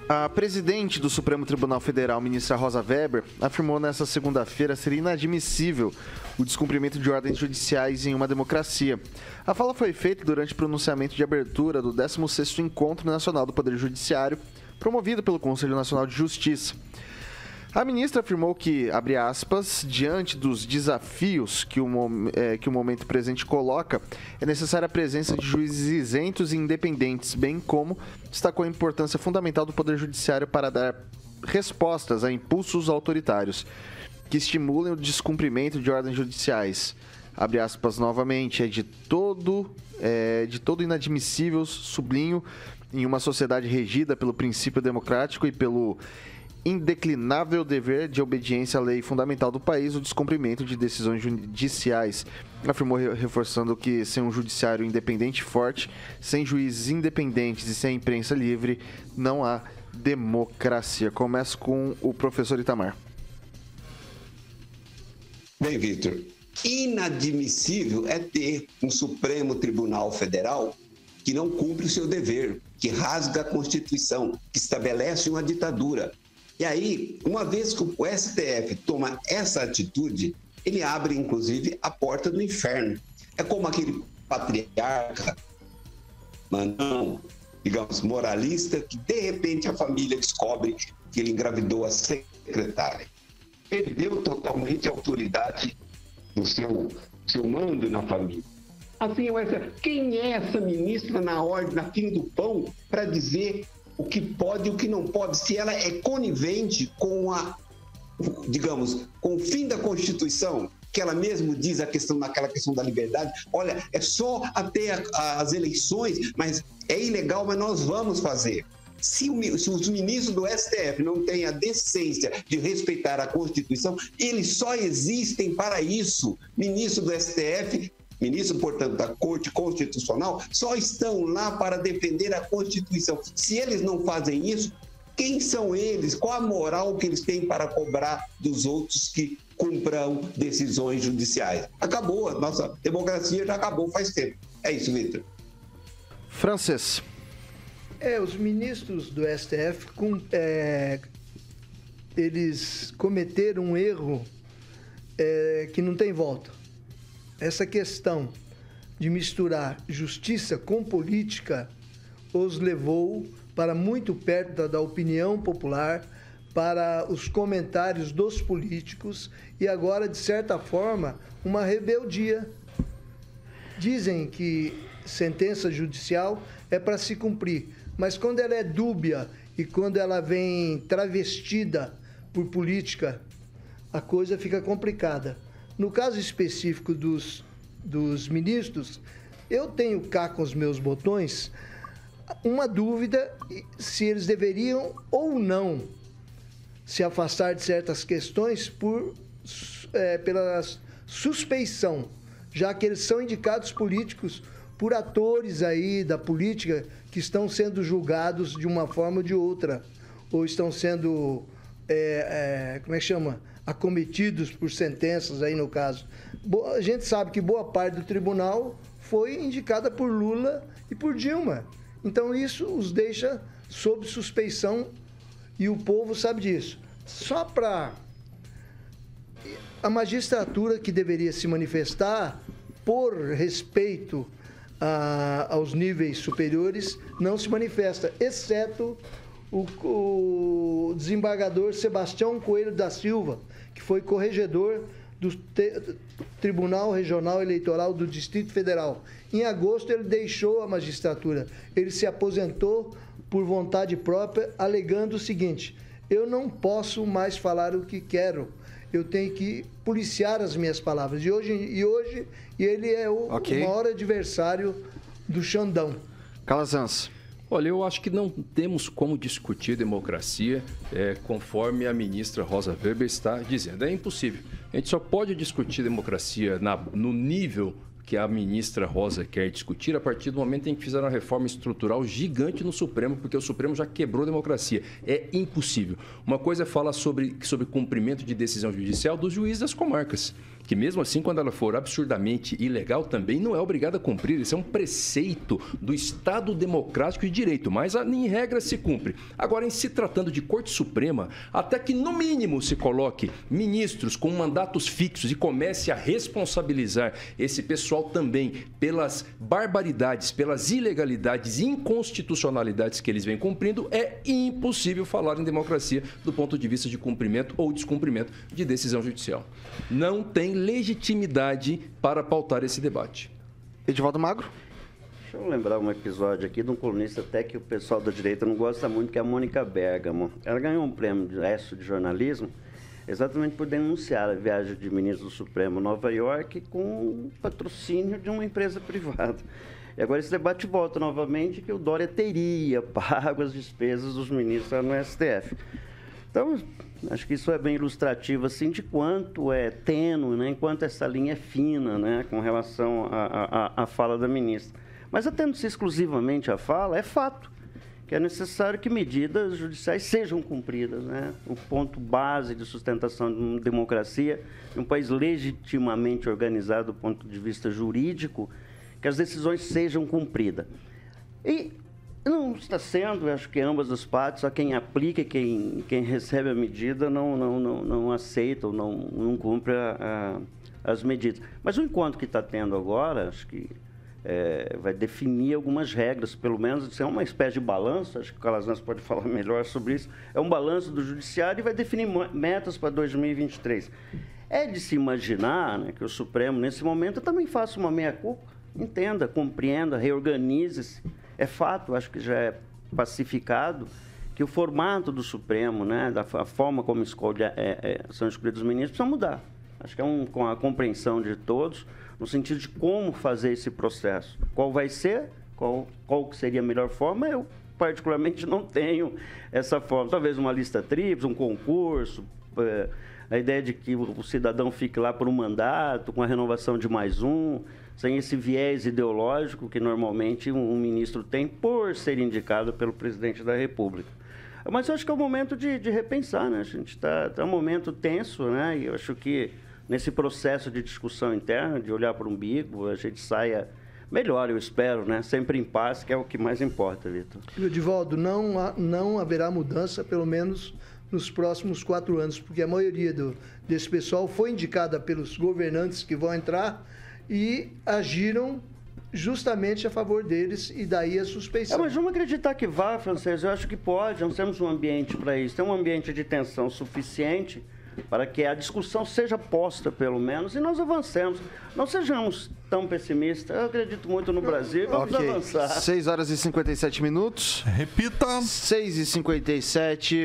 A presidente do Supremo Tribunal Federal, ministra Rosa Weber, afirmou nesta segunda-feira ser inadmissível o descumprimento de ordens judiciais em uma democracia. A fala foi feita durante o pronunciamento de abertura do 16º Encontro Nacional do Poder Judiciário, promovido pelo Conselho Nacional de Justiça. A ministra afirmou que, abre aspas, diante dos desafios que o momento presente coloca, é necessária a presença de juízes isentos e independentes, bem como destacou a importância fundamental do Poder Judiciário para dar respostas a impulsos autoritários que estimulem o descumprimento de ordens judiciais. Abre aspas novamente, é de todo inadmissível, sublinho, em uma sociedade regida pelo princípio democrático e pelo indeclinável dever de obediência à lei fundamental do país, o descumprimento de decisões judiciais. Afirmou, reforçando que sem um judiciário independente e forte, sem juízes independentes e sem imprensa livre, não há democracia. Começo com o professor Itamar. Bem, Vitor, inadmissível é ter um Supremo Tribunal Federal que não cumpre o seu dever, que rasga a Constituição, que estabelece uma ditadura. E aí, uma vez que o STF toma essa atitude, ele abre, inclusive, a porta do inferno. É como aquele patriarca, não, digamos, moralista, que de repente a família descobre que ele engravidou a secretária. Perdeu totalmente a autoridade do seu mando na família. Assim, quem é essa ministra na ordem, na fila do pão, para dizer o que pode e o que não pode, se ela é conivente com com o fim da Constituição, que ela mesmo diz naquela questão da liberdade, olha, é só até as eleições, mas é ilegal, mas nós vamos fazer. Se os ministros do STF não têm a decência de respeitar a Constituição, eles só existem para isso. Ministro do STF, ministro, portanto, da Corte Constitucional, só estão lá para defender a Constituição. Se eles não fazem isso, quem são eles? Qual a moral que eles têm para cobrar dos outros que cumpram decisões judiciais? Acabou, a nossa democracia já acabou faz tempo. É isso, Vitor. Francês. Os ministros do STF, eles cometeram um erro que não tem volta. Essa questão de misturar justiça com política os levou para muito perto da opinião popular, para os comentários dos políticos e agora, de certa forma, uma rebeldia. Dizem que sentença judicial é para se cumprir, mas quando ela é dúbia e quando ela vem travestida por política, a coisa fica complicada. No caso específico dos ministros, eu tenho cá com os meus botões uma dúvida se eles deveriam ou não se afastar de certas questões pela suspeição, já que eles são indicados políticos por atores aí da política que estão sendo julgados de uma forma ou de outra, ou estão sendo, acometidos por sentenças aí no caso. A gente sabe que boa parte do tribunal foi indicada por Lula e por Dilma. Então isso os deixa sob suspeição e o povo sabe disso. Só para a magistratura que deveria se manifestar por respeito aos níveis superiores não se manifesta, exceto o desembargador Sebastião Coelho da Silva, que foi corregedor do Tribunal Regional Eleitoral do Distrito Federal. Em agosto, ele deixou a magistratura. Ele se aposentou por vontade própria, alegando o seguinte: eu não posso mais falar o que quero, eu tenho que policiar as minhas palavras. E ele é o maior adversário do Xandão. Calazans. Olha, eu acho que não temos como discutir democracia conforme a ministra Rosa Weber está dizendo. É impossível. A gente só pode discutir democracia no nível que a ministra Rosa quer discutir a partir do momento em que fizeram uma reforma estrutural gigante no Supremo, porque o Supremo já quebrou a democracia. É impossível. Uma coisa é falar sobre cumprimento de decisão judicial dos juízes das comarcas. que mesmo assim, quando ela for absurdamente ilegal, também não é obrigada a cumprir. Isso é um preceito do Estado democrático de direito, mas em regra se cumpre. Agora, em se tratando de Corte Suprema, até que no mínimo se coloque ministros com mandatos fixos e comece a responsabilizar esse pessoal também pelas barbaridades, pelas ilegalidades e inconstitucionalidades que eles vêm cumprindo, é impossível falar em democracia do ponto de vista de cumprimento ou descumprimento de decisão judicial. Não tem legitimidade para pautar esse debate. Edivaldo Magro? Deixa eu lembrar um episódio aqui de um colunista até que o pessoal da direita não gosta muito, que é a Mônica Bergamo. Ela ganhou um prêmio de jornalismo exatamente por denunciar a viagem de ministro do Supremo a Nova York com patrocínio de uma empresa privada. E agora esse debate volta novamente que o Dória teria pago as despesas dos ministros no STF. Então, acho que isso é bem ilustrativo assim, de quanto é tênue, né, enquanto essa linha é fina, né, com relação à fala da ministra. Mas atendo-se exclusivamente à fala, é fato que é necessário que medidas judiciais sejam cumpridas, né? O ponto base de sustentação de uma democracia, de um país legitimamente organizado do ponto de vista jurídico, que as decisões sejam cumpridas. E não está sendo, acho que ambas as partes, só quem aplica e quem recebe a medida não aceita ou não cumpre as medidas. Mas o encontro que está tendo agora, acho que vai definir algumas regras, pelo menos, isso é uma espécie de balanço, acho que o Calazans pode falar melhor sobre isso, é um balanço do Judiciário e vai definir metas para 2023. É de se imaginar, né, que o Supremo, nesse momento, também faça uma meia-culpa, entenda, compreenda, reorganize-se. É fato, acho que já é pacificado, que o formato do Supremo, né, a forma como são escolhidos os ministros, precisa mudar. Acho que com a compreensão de todos, no sentido de como fazer esse processo. Qual vai ser, qual seria a melhor forma, eu particularmente não tenho essa forma. Talvez uma lista tríplice, um concurso, a ideia de que o cidadão fique lá por um mandato, com a renovação de mais um, sem esse viés ideológico que normalmente um ministro tem por ser indicado pelo presidente da República. Mas eu acho que é o momento de repensar, né? A gente está um momento tenso, né? E eu acho que nesse processo de discussão interna, de olhar para o umbigo, a gente saia melhor, eu espero, né? Sempre em paz, que é o que mais importa, Vitor. Edivaldo, não haverá mudança, pelo menos nos próximos 4 anos, porque a maioria desse pessoal foi indicada pelos governantes que vão entrar e agiram justamente a favor deles, e daí a suspeição. Mas vamos acreditar que vá, Francês, eu acho que pode, nós temos um ambiente para isso, tem um ambiente de tensão suficiente para que a discussão seja posta, pelo menos, e nós avancemos. Não sejamos tão pessimistas. Eu acredito muito no Brasil, vamos avançar. 6 horas e 57 minutos. Repita. 6h57.